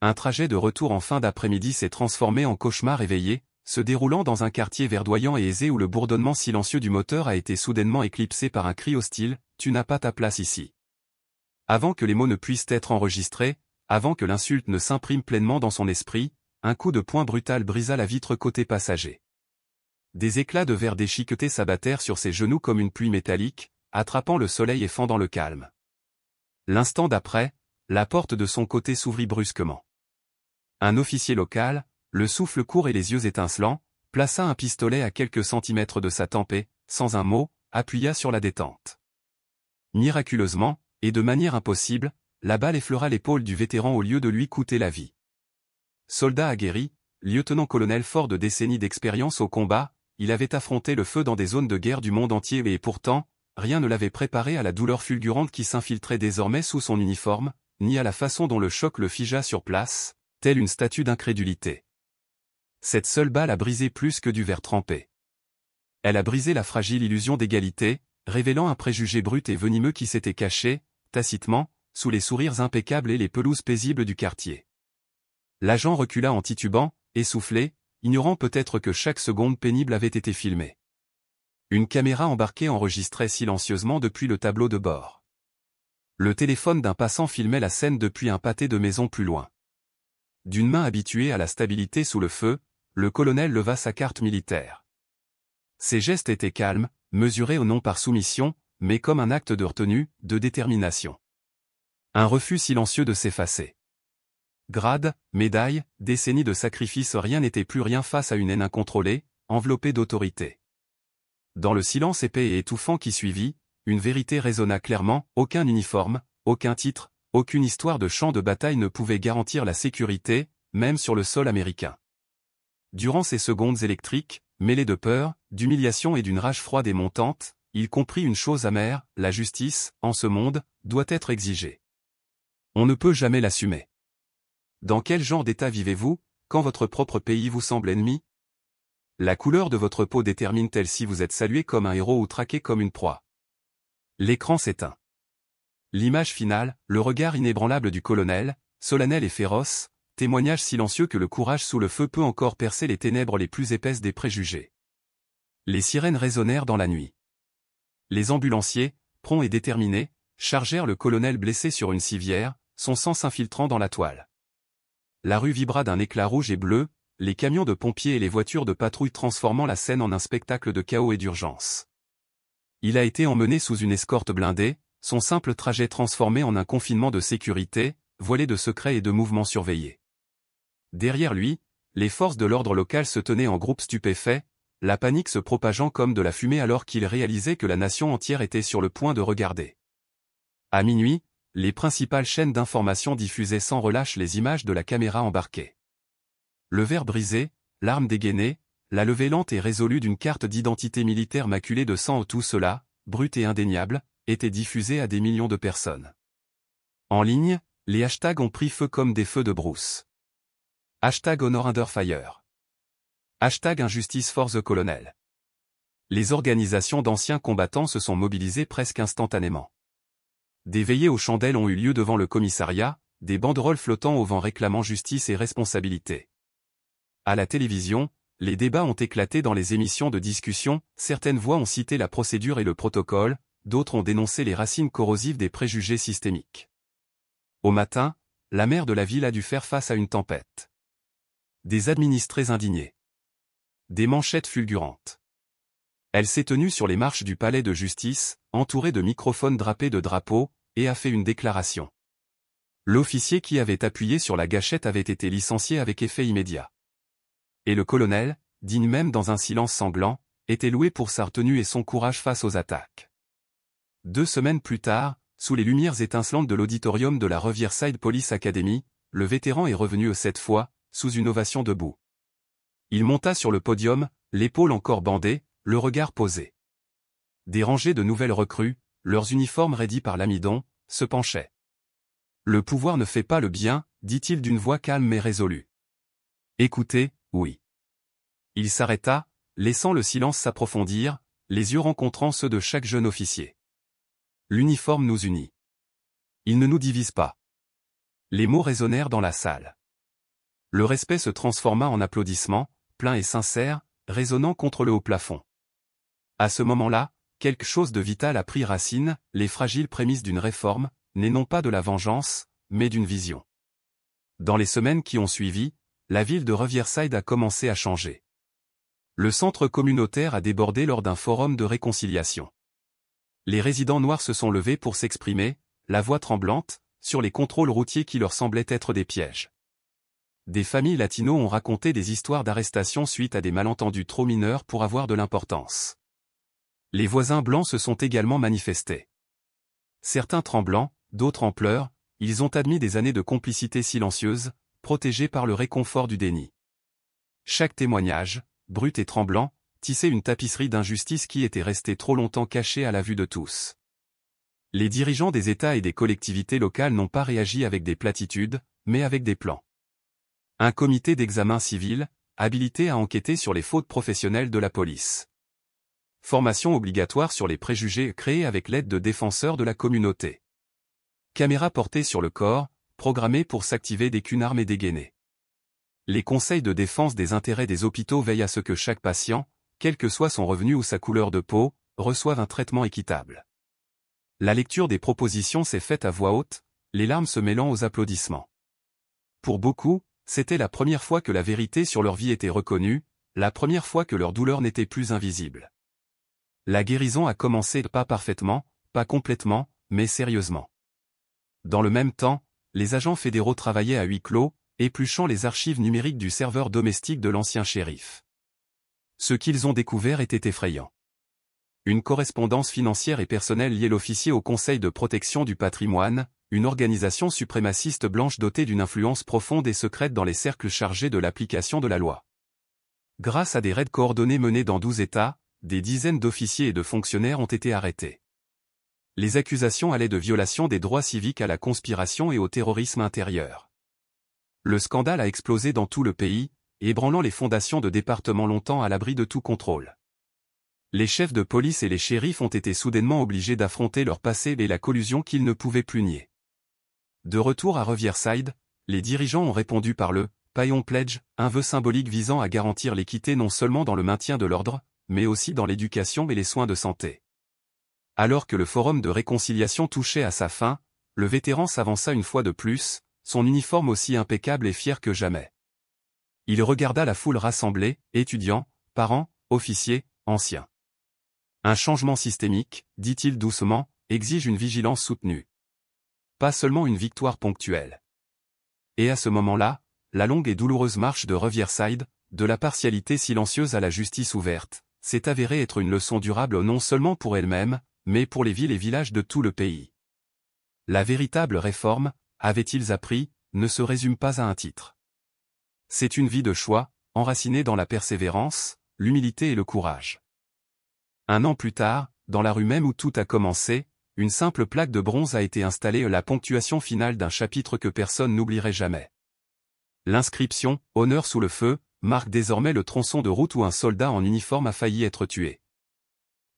Un trajet de retour en fin d'après-midi s'est transformé en cauchemar éveillé, se déroulant dans un quartier verdoyant et aisé où le bourdonnement silencieux du moteur a été soudainement éclipsé par un cri hostile, « Tu n'as pas ta place ici ». Avant que les mots ne puissent être enregistrés, avant que l'insulte ne s'imprime pleinement dans son esprit, un coup de poing brutal brisa la vitre côté passager. Des éclats de verre déchiquetés s'abattèrent sur ses genoux comme une pluie métallique, attrapant le soleil et fendant le calme. L'instant d'après, la porte de son côté s'ouvrit brusquement. Un officier local, le souffle court et les yeux étincelants, plaça un pistolet à quelques centimètres de sa tempe et, sans un mot, appuya sur la détente. Miraculeusement, et de manière impossible, la balle effleura l'épaule du vétéran au lieu de lui coûter la vie. Soldat aguerri, lieutenant-colonel fort de décennies d'expérience au combat, il avait affronté le feu dans des zones de guerre du monde entier et pourtant, rien ne l'avait préparé à la douleur fulgurante qui s'infiltrait désormais sous son uniforme, ni à la façon dont le choc le figea sur place, telle une statue d'incrédulité. Cette seule balle a brisé plus que du verre trempé. Elle a brisé la fragile illusion d'égalité, révélant un préjugé brut et venimeux qui s'était caché, tacitement, sous les sourires impeccables et les pelouses paisibles du quartier. L'agent recula en titubant, essoufflé, ignorant peut-être que chaque seconde pénible avait été filmée. Une caméra embarquée enregistrait silencieusement depuis le tableau de bord. Le téléphone d'un passant filmait la scène depuis un pâté de maison plus loin. D'une main habituée à la stabilité sous le feu, le colonel leva sa carte militaire. Ses gestes étaient calmes, mesurés non par soumission, mais comme un acte de retenue, de détermination. Un refus silencieux de s'effacer. Grade, médaille, décennies de sacrifices, rien n'était plus rien face à une haine incontrôlée, enveloppée d'autorité. Dans le silence épais et étouffant qui suivit, une vérité résonna clairement, aucun uniforme, aucun titre, aucune histoire de champ de bataille ne pouvait garantir la sécurité, même sur le sol américain. Durant ces secondes électriques, mêlées de peur, d'humiliation et d'une rage froide et montante, il comprit une chose amère, la justice, en ce monde, doit être exigée. On ne peut jamais l'assumer. Dans quel genre d'état vivez-vous, quand votre propre pays vous semble ennemi? La couleur de votre peau détermine-t-elle si vous êtes salué comme un héros ou traqué comme une proie? L'écran s'éteint. L'image finale, le regard inébranlable du colonel, solennel et féroce, témoignage silencieux que le courage sous le feu peut encore percer les ténèbres les plus épaisses des préjugés. Les sirènes résonnèrent dans la nuit. Les ambulanciers, prompts et déterminés, chargèrent le colonel blessé sur une civière, son sang s'infiltrant dans la toile. La rue vibra d'un éclat rouge et bleu, les camions de pompiers et les voitures de patrouille transformant la scène en un spectacle de chaos et d'urgence. Il a été emmené sous une escorte blindée, son simple trajet transformé en un confinement de sécurité, voilé de secrets et de mouvements surveillés. Derrière lui, les forces de l'ordre local se tenaient en groupe stupéfait, la panique se propageant comme de la fumée alors qu'il réalisait que la nation entière était sur le point de regarder. À minuit, les principales chaînes d'information diffusaient sans relâche les images de la caméra embarquée. Le verre brisé, l'arme dégainée, la levée lente et résolue d'une carte d'identité militaire maculée de sang, tout cela, brut et indéniable, était diffusé à des millions de personnes. En ligne, les hashtags ont pris feu comme des feux de brousse. Hashtag Honor Under Fire. Hashtag Injustice for the Colonel. Les organisations d'anciens combattants se sont mobilisées presque instantanément. Des veillées aux chandelles ont eu lieu devant le commissariat, des banderoles flottant au vent réclamant justice et responsabilité. À la télévision, les débats ont éclaté dans les émissions de discussion, certaines voix ont cité la procédure et le protocole, d'autres ont dénoncé les racines corrosives des préjugés systémiques. Au matin, la maire de la ville a dû faire face à une tempête. Des administrés indignés. Des manchettes fulgurantes. Elle s'est tenue sur les marches du palais de justice, entourée de microphones drapés de drapeaux, et a fait une déclaration. L'officier qui avait appuyé sur la gâchette avait été licencié avec effet immédiat. Et le colonel, digne même dans un silence sanglant, était loué pour sa retenue et son courage face aux attaques. 2 semaines plus tard, sous les lumières étincelantes de l'auditorium de la Riverside Police Academy, le vétéran est revenu cette fois, sous une ovation debout. Il monta sur le podium, l'épaule encore bandée, le regard posé. Des rangées de nouvelles recrues, leurs uniformes raidis par l'amidon, se penchaient. Le pouvoir ne fait pas le bien, dit-il d'une voix calme mais résolue. Écoutez, oui. Il s'arrêta, laissant le silence s'approfondir, les yeux rencontrant ceux de chaque jeune officier. L'uniforme nous unit. Il ne nous divise pas. Les mots résonnèrent dans la salle. Le respect se transforma en applaudissements, pleins et sincères, résonnant contre le haut plafond. À ce moment-là, quelque chose de vital a pris racine, les fragiles prémices d'une réforme, née non pas de la vengeance, mais d'une vision. Dans les semaines qui ont suivi, la ville de Riverside a commencé à changer. Le centre communautaire a débordé lors d'un forum de réconciliation. Les résidents noirs se sont levés pour s'exprimer, la voix tremblante, sur les contrôles routiers qui leur semblaient être des pièges. Des familles latino ont raconté des histoires d'arrestation suite à des malentendus trop mineurs pour avoir de l'importance. Les voisins blancs se sont également manifestés. Certains tremblants, d'autres en pleurs, ils ont admis des années de complicité silencieuse, protégés par le réconfort du déni. Chaque témoignage, brut et tremblant, tissait une tapisserie d'injustice qui était restée trop longtemps cachée à la vue de tous. Les dirigeants des États et des collectivités locales n'ont pas réagi avec des platitudes, mais avec des plans. Un comité d'examen civil, habilité à enquêter sur les fautes professionnelles de la police. Formation obligatoire sur les préjugés créée avec l'aide de défenseurs de la communauté. Caméras portées sur le corps, programmées pour s'activer dès qu'une arme est dégainée. Les conseils de défense des intérêts des hôpitaux veillent à ce que chaque patient, quel que soit son revenu ou sa couleur de peau, reçoive un traitement équitable. La lecture des propositions s'est faite à voix haute, les larmes se mêlant aux applaudissements. Pour beaucoup, c'était la première fois que la vérité sur leur vie était reconnue, la première fois que leur douleur n'était plus invisible. La guérison a commencé pas parfaitement, pas complètement, mais sérieusement. Dans le même temps, les agents fédéraux travaillaient à huis clos, épluchant les archives numériques du serveur domestique de l'ancien shérif. Ce qu'ils ont découvert était effrayant. Une correspondance financière et personnelle liée l'officier au Conseil de protection du patrimoine, une organisation suprémaciste blanche dotée d'une influence profonde et secrète dans les cercles chargés de l'application de la loi. Grâce à des raids coordonnés menés dans 12 États, des dizaines d'officiers et de fonctionnaires ont été arrêtés. Les accusations allaient de violation des droits civiques à la conspiration et au terrorisme intérieur. Le scandale a explosé dans tout le pays, ébranlant les fondations de départements longtemps à l'abri de tout contrôle. Les chefs de police et les shérifs ont été soudainement obligés d'affronter leur passé et la collusion qu'ils ne pouvaient plus nier. De retour à Riverside, les dirigeants ont répondu par le « Payon Pledge », un vœu symbolique visant à garantir l'équité non seulement dans le maintien de l'ordre, mais aussi dans l'éducation et les soins de santé. Alors que le forum de réconciliation touchait à sa fin, le vétéran s'avança une fois de plus, son uniforme aussi impeccable et fier que jamais. Il regarda la foule rassemblée, étudiants, parents, officiers, anciens. Un changement systémique, dit-il doucement, exige une vigilance soutenue. Pas seulement une victoire ponctuelle. Et à ce moment-là, la longue et douloureuse marche de Riverside, de la partialité silencieuse à la justice ouverte, s'est avérée être une leçon durable non seulement pour elle-même, mais pour les villes et villages de tout le pays. La véritable réforme, avaient-ils appris, ne se résume pas à un titre. C'est une vie de choix, enracinée dans la persévérance, l'humilité et le courage. Un an plus tard, dans la rue même où tout a commencé, une simple plaque de bronze a été installée, la ponctuation finale d'un chapitre que personne n'oublierait jamais. L'inscription « Honneur sous le feu » marque désormais le tronçon de route où un soldat en uniforme a failli être tué.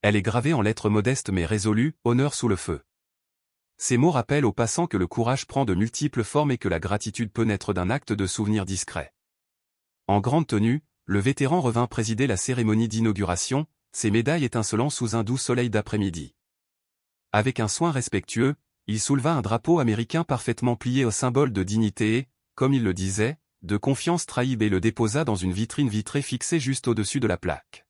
Elle est gravée en lettres modestes mais résolues « Honneur sous le feu ». Ces mots rappellent aux passants que le courage prend de multiples formes et que la gratitude peut naître d'un acte de souvenir discret. En grande tenue, le vétéran revint présider la cérémonie d'inauguration, ses médailles étincelant sous un doux soleil d'après-midi. Avec un soin respectueux, il souleva un drapeau américain parfaitement plié au symbole de dignité et, comme il le disait, de confiance trahie et le déposa dans une vitrine vitrée fixée juste au-dessus de la plaque.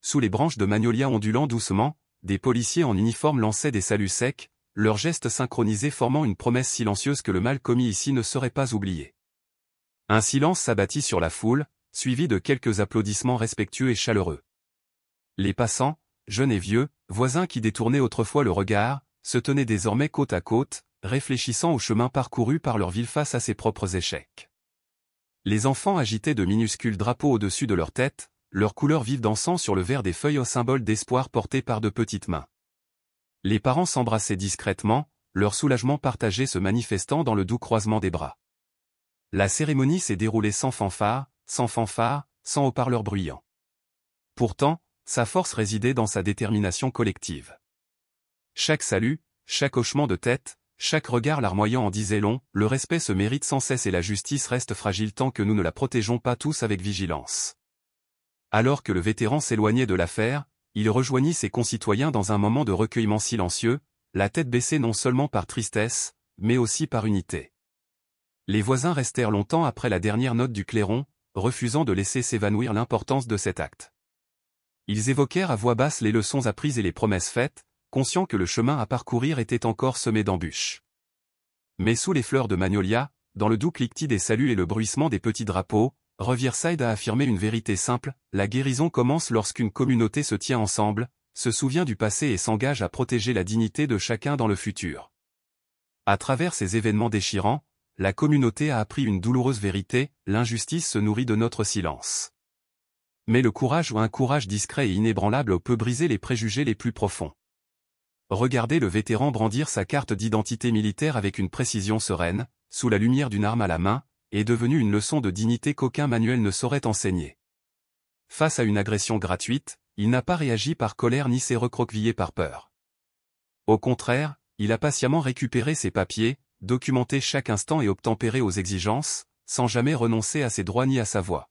Sous les branches de magnolia ondulant doucement, des policiers en uniforme lançaient des saluts secs, leurs gestes synchronisés formant une promesse silencieuse que le mal commis ici ne serait pas oublié. Un silence s'abattit sur la foule, suivi de quelques applaudissements respectueux et chaleureux. Les passants, jeunes et vieux, voisins qui détournaient autrefois le regard, se tenaient désormais côte à côte, réfléchissant au chemin parcouru par leur ville face à ses propres échecs. Les enfants agitaient de minuscules drapeaux au-dessus de leur tête, leurs couleurs vives dansant sur le verre des feuilles au symbole d'espoir porté par de petites mains. Les parents s'embrassaient discrètement, leur soulagement partagé se manifestant dans le doux croisement des bras. La cérémonie s'est déroulée sans fanfare, sans haut-parleurs bruyants. Pourtant, sa force résidait dans sa détermination collective. Chaque salut, chaque hochement de tête, Chaque regard larmoyant en disait long, le respect se mérite sans cesse et la justice reste fragile tant que nous ne la protégeons pas tous avec vigilance. Alors que le vétéran s'éloignait de l'affaire, il rejoignit ses concitoyens dans un moment de recueillement silencieux, la tête baissée non seulement par tristesse, mais aussi par unité. Les voisins restèrent longtemps après la dernière note du clairon, refusant de laisser s'évanouir l'importance de cet acte. Ils évoquèrent à voix basse les leçons apprises et les promesses faites, conscients que le chemin à parcourir était encore semé d'embûches. Mais sous les fleurs de magnolia, dans le doux cliquetis des saluts et le bruissement des petits drapeaux, Riverside a affirmé une vérité simple, la guérison commence lorsqu'une communauté se tient ensemble, se souvient du passé et s'engage à protéger la dignité de chacun dans le futur. À travers ces événements déchirants, la communauté a appris une douloureuse vérité, l'injustice se nourrit de notre silence. Mais le courage ou un courage discret et inébranlable peut briser les préjugés les plus profonds. Regardez le vétéran brandir sa carte d'identité militaire avec une précision sereine, sous la lumière d'une arme à la main, est devenue une leçon de dignité qu'aucun manuel ne saurait enseigner. Face à une agression gratuite, il n'a pas réagi par colère ni s'est recroquevillé par peur. Au contraire, il a patiemment récupéré ses papiers, documenté chaque instant et obtempéré aux exigences, sans jamais renoncer à ses droits ni à sa voix.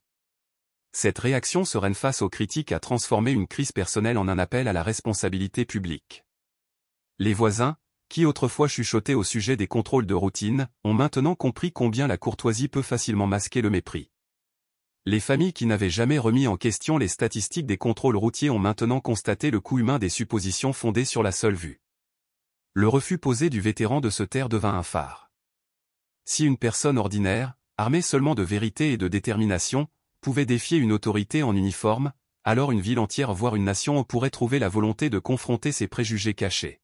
Cette réaction sereine face aux critiques a transformé une crise personnelle en un appel à la responsabilité publique. Les voisins, qui autrefois chuchotaient au sujet des contrôles de routine, ont maintenant compris combien la courtoisie peut facilement masquer le mépris. Les familles qui n'avaient jamais remis en question les statistiques des contrôles routiers ont maintenant constaté le coût humain des suppositions fondées sur la seule vue. Le refus posé du vétéran de se taire devint un phare. Si une personne ordinaire, armée seulement de vérité et de détermination, pouvait défier une autorité en uniforme, alors une ville entière voire une nation pourrait trouver la volonté de confronter ses préjugés cachés.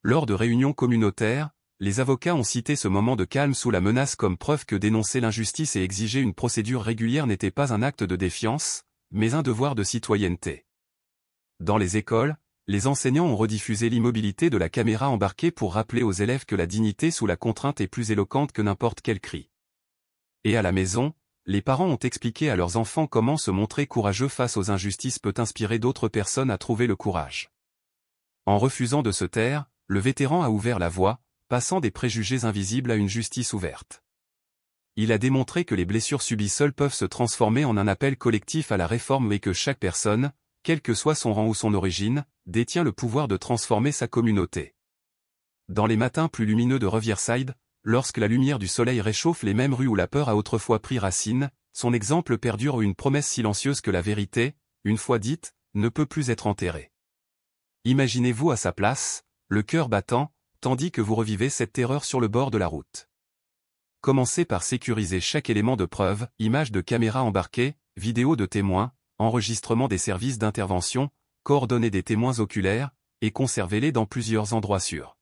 Lors de réunions communautaires, les avocats ont cité ce moment de calme sous la menace comme preuve que dénoncer l'injustice et exiger une procédure régulière n'était pas un acte de défiance, mais un devoir de citoyenneté. Dans les écoles, les enseignants ont rediffusé l'immobilité de la caméra embarquée pour rappeler aux élèves que la dignité sous la contrainte est plus éloquente que n'importe quel cri. Et à la maison, les parents ont expliqué à leurs enfants comment se montrer courageux face aux injustices peut inspirer d'autres personnes à trouver le courage. En refusant de se taire, le vétéran a ouvert la voie, passant des préjugés invisibles à une justice ouverte. Il a démontré que les blessures subies seules peuvent se transformer en un appel collectif à la réforme et que chaque personne, quel que soit son rang ou son origine, détient le pouvoir de transformer sa communauté. Dans les matins plus lumineux de Riverside, lorsque la lumière du soleil réchauffe les mêmes rues où la peur a autrefois pris racine, son exemple perdure une promesse silencieuse que la vérité, une fois dite, ne peut plus être enterrée. Imaginez-vous à sa place, le cœur battant, tandis que vous revivez cette terreur sur le bord de la route. Commencez par sécuriser chaque élément de preuve, images de caméras embarquées, vidéos de témoins, enregistrement des services d'intervention, coordonnées des témoins oculaires, et conservez-les dans plusieurs endroits sûrs.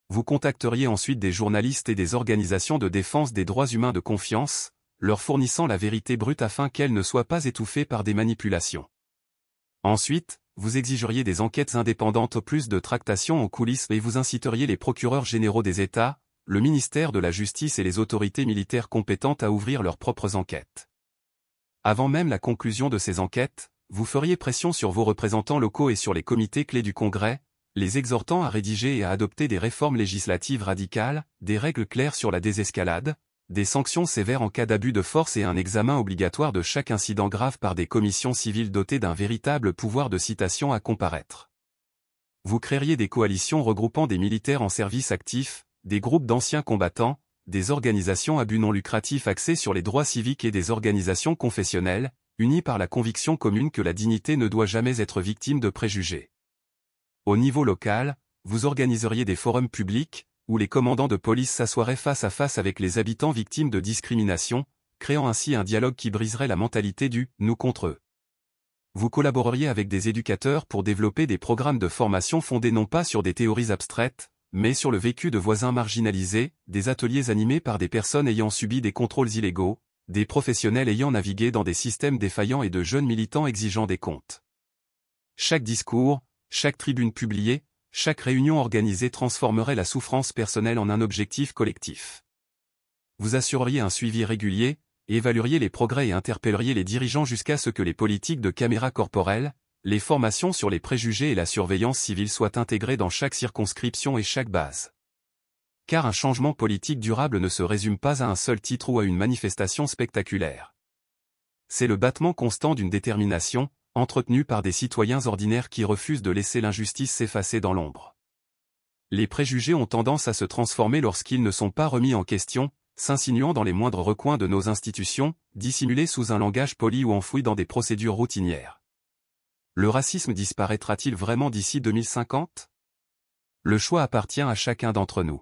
Vous contacteriez ensuite des journalistes et des organisations de défense des droits humains de confiance, leur fournissant la vérité brute afin qu'elle ne soit pas étouffée par des manipulations. Ensuite, vous exigeriez des enquêtes indépendantes, plus de tractations en coulisses et vous inciteriez les procureurs généraux des États, le ministère de la Justice et les autorités militaires compétentes à ouvrir leurs propres enquêtes. Avant même la conclusion de ces enquêtes, vous feriez pression sur vos représentants locaux et sur les comités clés du Congrès, les exhortant à rédiger et à adopter des réformes législatives radicales, des règles claires sur la désescalade, des sanctions sévères en cas d'abus de force et un examen obligatoire de chaque incident grave par des commissions civiles dotées d'un véritable pouvoir de citation à comparaître. Vous créeriez des coalitions regroupant des militaires en service actif, des groupes d'anciens combattants, des organisations à but non lucratif axées sur les droits civiques et des organisations confessionnelles, unies par la conviction commune que la dignité ne doit jamais être victime de préjugés. Au niveau local, vous organiseriez des forums publics, où les commandants de police s'assoiraient face à face avec les habitants victimes de discrimination, créant ainsi un dialogue qui briserait la mentalité du « nous contre eux ». Vous collaboreriez avec des éducateurs pour développer des programmes de formation fondés non pas sur des théories abstraites, mais sur le vécu de voisins marginalisés, des ateliers animés par des personnes ayant subi des contrôles illégaux, des professionnels ayant navigué dans des systèmes défaillants et de jeunes militants exigeant des comptes. Chaque discours, chaque tribune publiée, chaque réunion organisée transformerait la souffrance personnelle en un objectif collectif. Vous assureriez un suivi régulier, évalueriez les progrès et interpelleriez les dirigeants jusqu'à ce que les politiques de caméra corporelle, les formations sur les préjugés et la surveillance civile soient intégrées dans chaque circonscription et chaque base. Car un changement politique durable ne se résume pas à un seul titre ou à une manifestation spectaculaire. C'est le battement constant d'une détermination, entretenue par des citoyens ordinaires qui refusent de laisser l'injustice s'effacer dans l'ombre. Les préjugés ont tendance à se transformer lorsqu'ils ne sont pas remis en question, s'insinuant dans les moindres recoins de nos institutions, dissimulés sous un langage poli ou enfouis dans des procédures routinières. Le racisme disparaîtra-t-il vraiment d'ici 2050 ? Le choix appartient à chacun d'entre nous.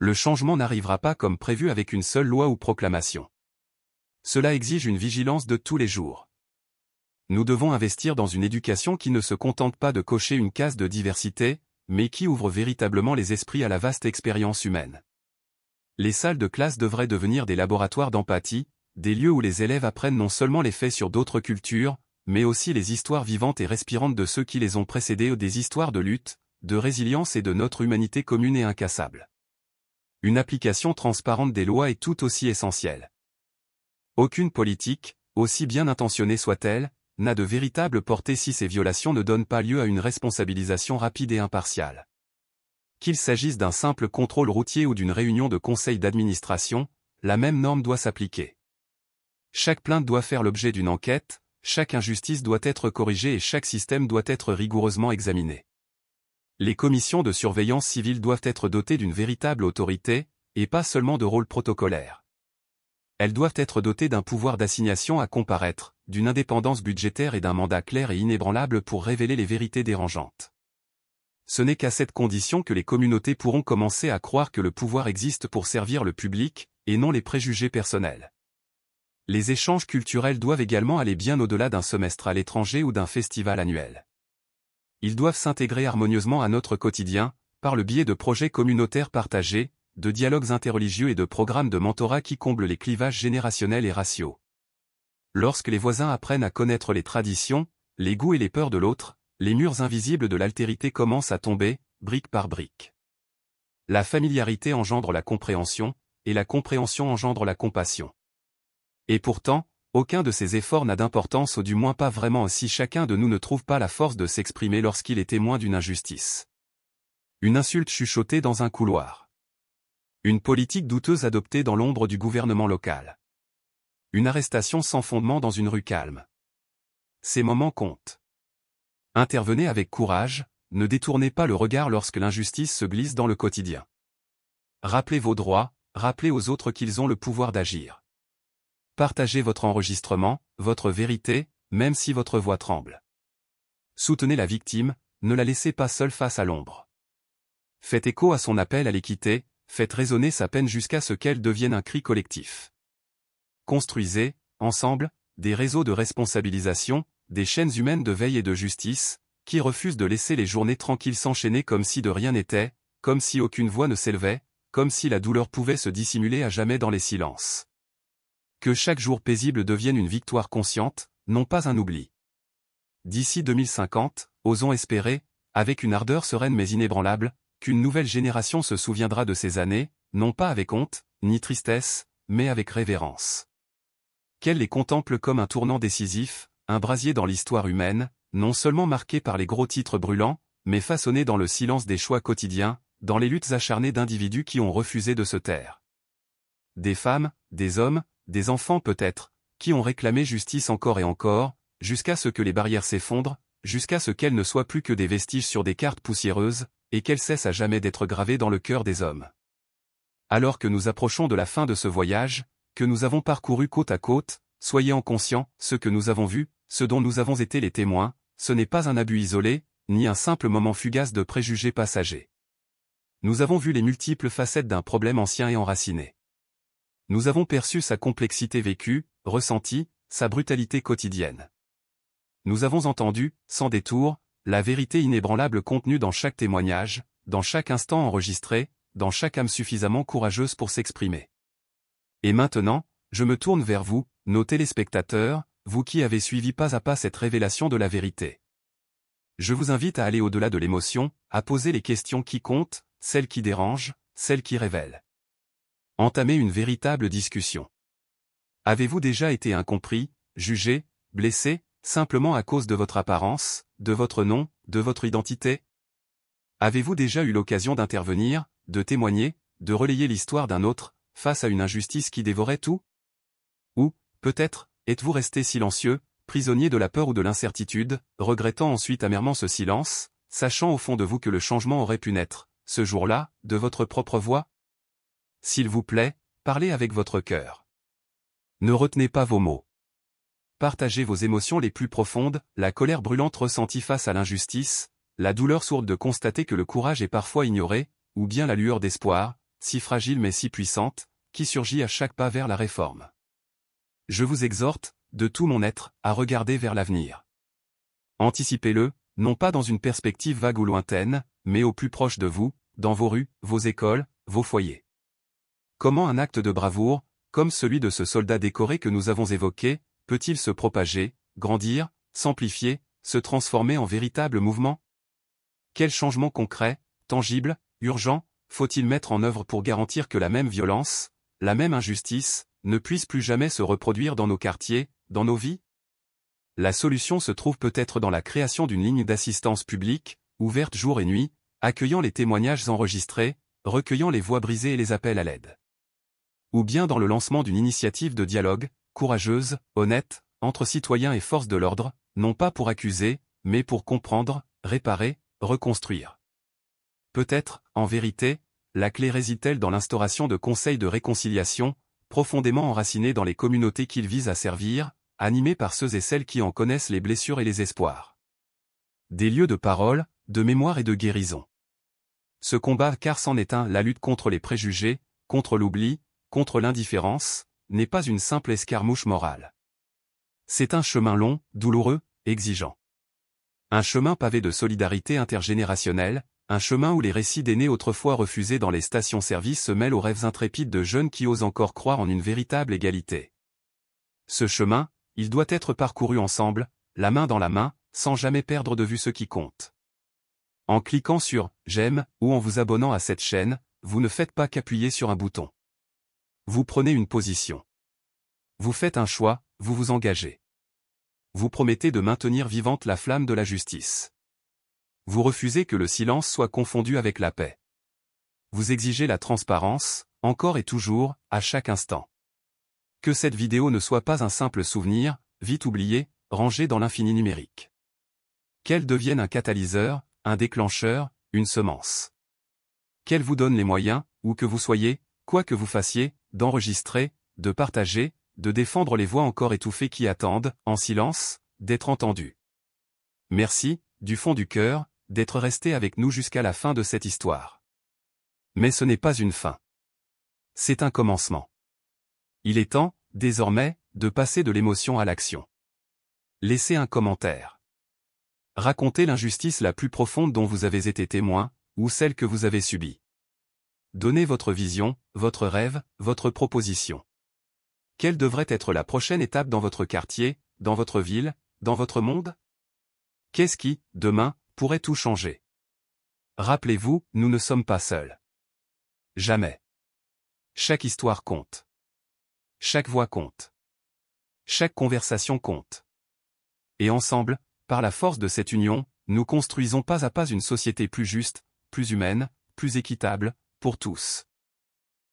Le changement n'arrivera pas comme prévu avec une seule loi ou proclamation. Cela exige une vigilance de tous les jours. Nous devons investir dans une éducation qui ne se contente pas de cocher une case de diversité, mais qui ouvre véritablement les esprits à la vaste expérience humaine. Les salles de classe devraient devenir des laboratoires d'empathie, des lieux où les élèves apprennent non seulement les faits sur d'autres cultures, mais aussi les histoires vivantes et respirantes de ceux qui les ont précédés, des histoires de lutte, de résilience et de notre humanité commune et incassable. Une application transparente des lois est tout aussi essentielle. Aucune politique, aussi bien intentionnée soit-elle, n'a de véritable portée si ces violations ne donnent pas lieu à une responsabilisation rapide et impartiale. Qu'il s'agisse d'un simple contrôle routier ou d'une réunion de conseil d'administration, la même norme doit s'appliquer. Chaque plainte doit faire l'objet d'une enquête, chaque injustice doit être corrigée et chaque système doit être rigoureusement examiné. Les commissions de surveillance civile doivent être dotées d'une véritable autorité, et pas seulement de rôle protocolaire. Elles doivent être dotées d'un pouvoir d'assignation à comparaître, d'une indépendance budgétaire et d'un mandat clair et inébranlable pour révéler les vérités dérangeantes. Ce n'est qu'à cette condition que les communautés pourront commencer à croire que le pouvoir existe pour servir le public, et non les préjugés personnels. Les échanges culturels doivent également aller bien au-delà d'un semestre à l'étranger ou d'un festival annuel. Ils doivent s'intégrer harmonieusement à notre quotidien, par le biais de projets communautaires partagés, de dialogues interreligieux et de programmes de mentorat qui comblent les clivages générationnels et raciaux. Lorsque les voisins apprennent à connaître les traditions, les goûts et les peurs de l'autre, les murs invisibles de l'altérité commencent à tomber, brique par brique. La familiarité engendre la compréhension, et la compréhension engendre la compassion. Et pourtant, aucun de ces efforts n'a d'importance ou du moins pas vraiment si chacun de nous ne trouve pas la force de s'exprimer lorsqu'il est témoin d'une injustice. Une insulte chuchotée dans un couloir. Une politique douteuse adoptée dans l'ombre du gouvernement local. Une arrestation sans fondement dans une rue calme. Ces moments comptent. Intervenez avec courage, ne détournez pas le regard lorsque l'injustice se glisse dans le quotidien. Rappelez vos droits, rappelez aux autres qu'ils ont le pouvoir d'agir. Partagez votre enregistrement, votre vérité, même si votre voix tremble. Soutenez la victime, ne la laissez pas seule face à l'ombre. Faites écho à son appel à l'équité, faites résonner sa peine jusqu'à ce qu'elle devienne un cri collectif. Construisez, ensemble, des réseaux de responsabilisation, des chaînes humaines de veille et de justice, qui refusent de laisser les journées tranquilles s'enchaîner comme si de rien n'était, comme si aucune voix ne s'élevait, comme si la douleur pouvait se dissimuler à jamais dans les silences. Que chaque jour paisible devienne une victoire consciente, non pas un oubli. D'ici 2050, osons espérer, avec une ardeur sereine mais inébranlable, qu'une nouvelle génération se souviendra de ces années, non pas avec honte, ni tristesse, mais avec révérence. Qu'elle les contemple comme un tournant décisif, un brasier dans l'histoire humaine, non seulement marqué par les gros titres brûlants, mais façonné dans le silence des choix quotidiens, dans les luttes acharnées d'individus qui ont refusé de se taire. Des femmes, des hommes, des enfants peut-être, qui ont réclamé justice encore et encore, jusqu'à ce que les barrières s'effondrent, jusqu'à ce qu'elles ne soient plus que des vestiges sur des cartes poussiéreuses, et qu'elles cessent à jamais d'être gravées dans le cœur des hommes. Alors que nous approchons de la fin de ce voyage, que nous avons parcouru côte à côte, soyez en conscients, ce que nous avons vu, ce dont nous avons été les témoins, ce n'est pas un abus isolé, ni un simple moment fugace de préjugés passagers. Nous avons vu les multiples facettes d'un problème ancien et enraciné. Nous avons perçu sa complexité vécue, ressentie, sa brutalité quotidienne. Nous avons entendu, sans détour, la vérité inébranlable contenue dans chaque témoignage, dans chaque instant enregistré, dans chaque âme suffisamment courageuse pour s'exprimer. Et maintenant, je me tourne vers vous, nos téléspectateurs, vous qui avez suivi pas à pas cette révélation de la vérité. Je vous invite à aller au-delà de l'émotion, à poser les questions qui comptent, celles qui dérangent, celles qui révèlent. Entamez une véritable discussion. Avez-vous déjà été incompris, jugé, blessé, simplement à cause de votre apparence, de votre nom, de votre identité? Avez-vous déjà eu l'occasion d'intervenir, de témoigner, de relayer l'histoire d'un autre, face à une injustice qui dévorait tout? Ou, peut-être, êtes-vous resté silencieux, prisonnier de la peur ou de l'incertitude, regrettant ensuite amèrement ce silence, sachant au fond de vous que le changement aurait pu naître, ce jour-là, de votre propre voix? S'il vous plaît, parlez avec votre cœur. Ne retenez pas vos mots. Partagez vos émotions les plus profondes, la colère brûlante ressentie face à l'injustice, la douleur sourde de constater que le courage est parfois ignoré, ou bien la lueur d'espoir, si fragile mais si puissante, qui surgit à chaque pas vers la réforme. Je vous exhorte, de tout mon être, à regarder vers l'avenir. Anticipez-le, non pas dans une perspective vague ou lointaine, mais au plus proche de vous, dans vos rues, vos écoles, vos foyers. Comment un acte de bravoure, comme celui de ce soldat décoré que nous avons évoqué, peut-il se propager, grandir, s'amplifier, se transformer en véritable mouvement? Quel changement concret, tangible, urgent, faut-il mettre en œuvre pour garantir que la même violence, la même injustice, ne puisse plus jamais se reproduire dans nos quartiers, dans nos vies? La solution se trouve peut-être dans la création d'une ligne d'assistance publique, ouverte jour et nuit, accueillant les témoignages enregistrés, recueillant les voix brisées et les appels à l'aide. Ou bien dans le lancement d'une initiative de dialogue, courageuse, honnête, entre citoyens et forces de l'ordre, non pas pour accuser, mais pour comprendre, réparer, reconstruire. Peut-être, en vérité, la clé réside-t-elle dans l'instauration de conseils de réconciliation, profondément enracinés dans les communautés qu'ils visent à servir, animés par ceux et celles qui en connaissent les blessures et les espoirs. Des lieux de parole, de mémoire et de guérison. Ce combat, car c'en est un, la lutte contre les préjugés, contre l'oubli, contre l'indifférence, n'est pas une simple escarmouche morale. C'est un chemin long, douloureux, exigeant. Un chemin pavé de solidarité intergénérationnelle, un chemin où les récits d'aînés autrefois refusés dans les stations-service se mêlent aux rêves intrépides de jeunes qui osent encore croire en une véritable égalité. Ce chemin, il doit être parcouru ensemble, la main dans la main, sans jamais perdre de vue ce qui compte. En cliquant sur « J'aime » ou en vous abonnant à cette chaîne, vous ne faites pas qu'appuyer sur un bouton. Vous prenez une position. Vous faites un choix, vous vous engagez. Vous promettez de maintenir vivante la flamme de la justice. Vous refusez que le silence soit confondu avec la paix. Vous exigez la transparence, encore et toujours, à chaque instant. Que cette vidéo ne soit pas un simple souvenir, vite oublié, rangé dans l'infini numérique. Qu'elle devienne un catalyseur, un déclencheur, une semence. Qu'elle vous donne les moyens, où que vous soyez, quoi que vous fassiez, d'enregistrer, de partager, de défendre les voix encore étouffées qui attendent, en silence, d'être entendues. Merci, du fond du cœur, d'être resté avec nous jusqu'à la fin de cette histoire. Mais ce n'est pas une fin. C'est un commencement. Il est temps, désormais, de passer de l'émotion à l'action. Laissez un commentaire. Racontez l'injustice la plus profonde dont vous avez été témoin, ou celle que vous avez subie. Donnez votre vision, votre rêve, votre proposition. Quelle devrait être la prochaine étape dans votre quartier, dans votre ville, dans votre monde? Qu'est-ce qui, demain, pourrait tout changer? Rappelez-vous, nous ne sommes pas seuls. Jamais. Chaque histoire compte. Chaque voix compte. Chaque conversation compte. Et ensemble, par la force de cette union, nous construisons pas à pas une société plus juste, plus humaine, plus équitable, pour tous.